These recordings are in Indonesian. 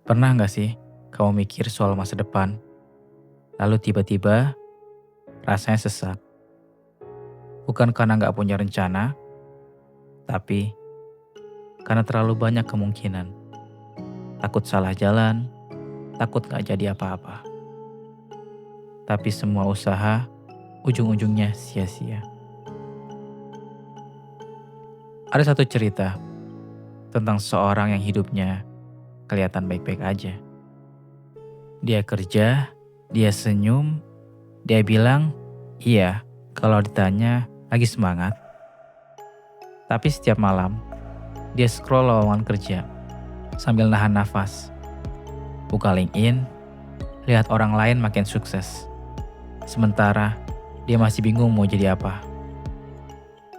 Pernah nggak sih kamu mikir soal masa depan, lalu tiba-tiba rasanya sesak? Bukan karena nggak punya rencana, tapi karena terlalu banyak kemungkinan. Takut salah jalan, takut nggak jadi apa-apa. Tapi semua usaha ujung-ujungnya sia-sia. Ada satu cerita tentang seorang yang hidupnya kelihatan baik-baik aja. Dia kerja, dia senyum, dia bilang, iya, kalau ditanya lagi semangat. Tapi setiap malam, dia scroll lowongan kerja sambil nahan nafas. Buka LinkedIn, lihat orang lain makin sukses. Sementara dia masih bingung mau jadi apa.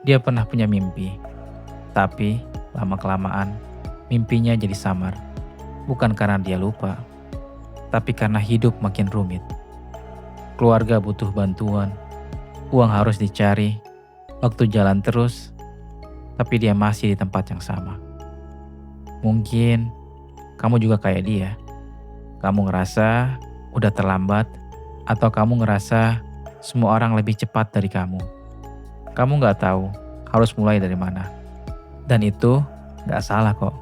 Dia pernah punya mimpi, tapi lama-kelamaan mimpinya jadi samar. Bukan karena dia lupa, tapi karena hidup makin rumit. Keluarga butuh bantuan, uang harus dicari, waktu jalan terus, tapi dia masih di tempat yang sama. Mungkin kamu juga kayak dia. Kamu ngerasa udah terlambat, atau kamu ngerasa semua orang lebih cepat dari kamu. Kamu gak tahu harus mulai dari mana. Dan itu gak salah kok.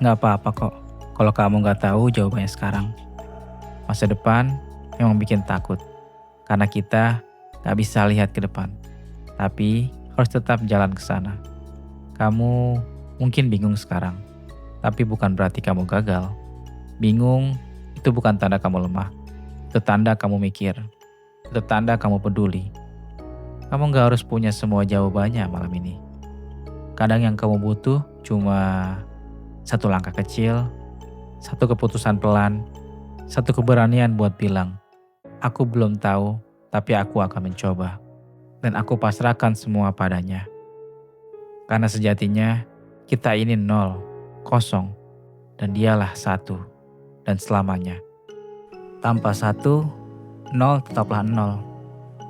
Gak apa-apa kok kalau kamu gak tahu jawabannya sekarang. Masa depan memang bikin takut, karena kita gak bisa lihat ke depan. Tapi harus tetap jalan ke sana. Kamu mungkin bingung sekarang, tapi bukan berarti kamu gagal. Bingung itu bukan tanda kamu lemah. Itu tanda kamu mikir. Itu tanda kamu peduli. Kamu gak harus punya semua jawabannya malam ini. Kadang yang kamu butuh cuma satu langkah kecil, satu keputusan pelan, satu keberanian buat bilang, aku belum tahu, tapi aku akan mencoba. Dan aku pasrahkan semua padanya. Karena sejatinya kita ini 0, kosong, dan dialah 1, dan selamanya. Tanpa 1, 0 tetaplah 0.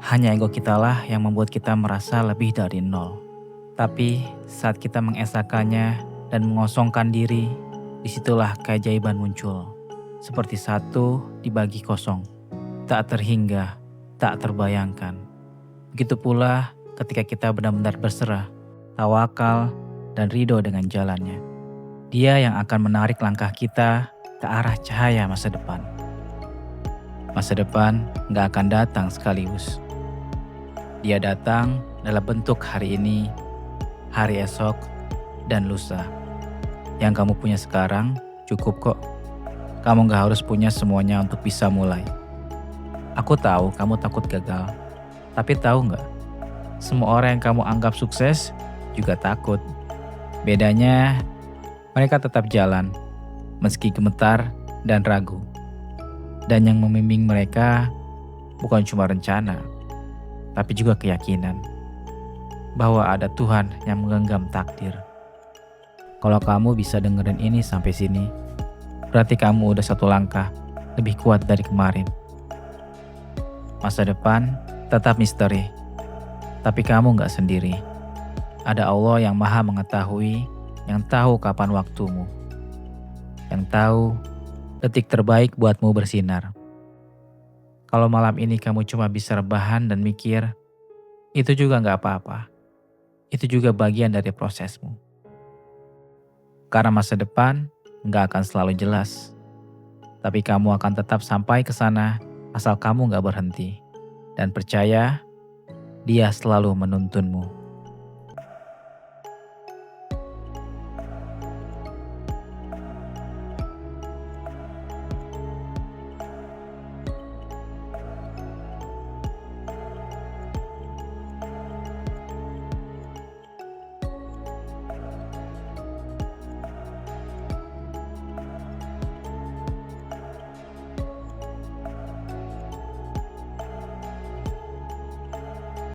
Hanya ego kitalah yang membuat kita merasa lebih dari 0. Tapi saat kita mengesakannya dan mengosongkan diri, disitulah keajaiban muncul. Seperti 1 dibagi kosong, tak terhingga, tak terbayangkan. Begitu pula ketika kita benar-benar berserah, tawakal, dan ridho dengan jalannya. Dia yang akan menarik langkah kita ke arah cahaya masa depan. Masa depan gak akan datang sekaligus. Dia datang dalam bentuk hari ini, hari esok, dan lusa. Yang kamu punya sekarang cukup kok. Kamu gak harus punya semuanya untuk bisa mulai. Aku tahu kamu takut gagal, tapi tahu gak? Semua orang yang kamu anggap sukses juga takut. Bedanya, mereka tetap jalan, meski gemetar dan ragu. Dan yang membimbing mereka bukan cuma rencana, tapi juga keyakinan bahwa ada Tuhan yang menggenggam takdir. Kalau kamu bisa dengerin ini sampai sini, berarti kamu udah satu langkah lebih kuat dari kemarin. Masa depan tetap misteri, tapi kamu gak sendiri. Ada Allah yang maha mengetahui, yang tahu kapan waktumu, yang tahu detik terbaik buatmu bersinar. Kalau malam ini kamu cuma bisa rebahan dan mikir, itu juga gak apa-apa. Itu juga bagian dari prosesmu. Karena masa depan gak akan selalu jelas, tapi kamu akan tetap sampai ke sana asal kamu gak berhenti. Dan percaya, Dia selalu menuntunmu.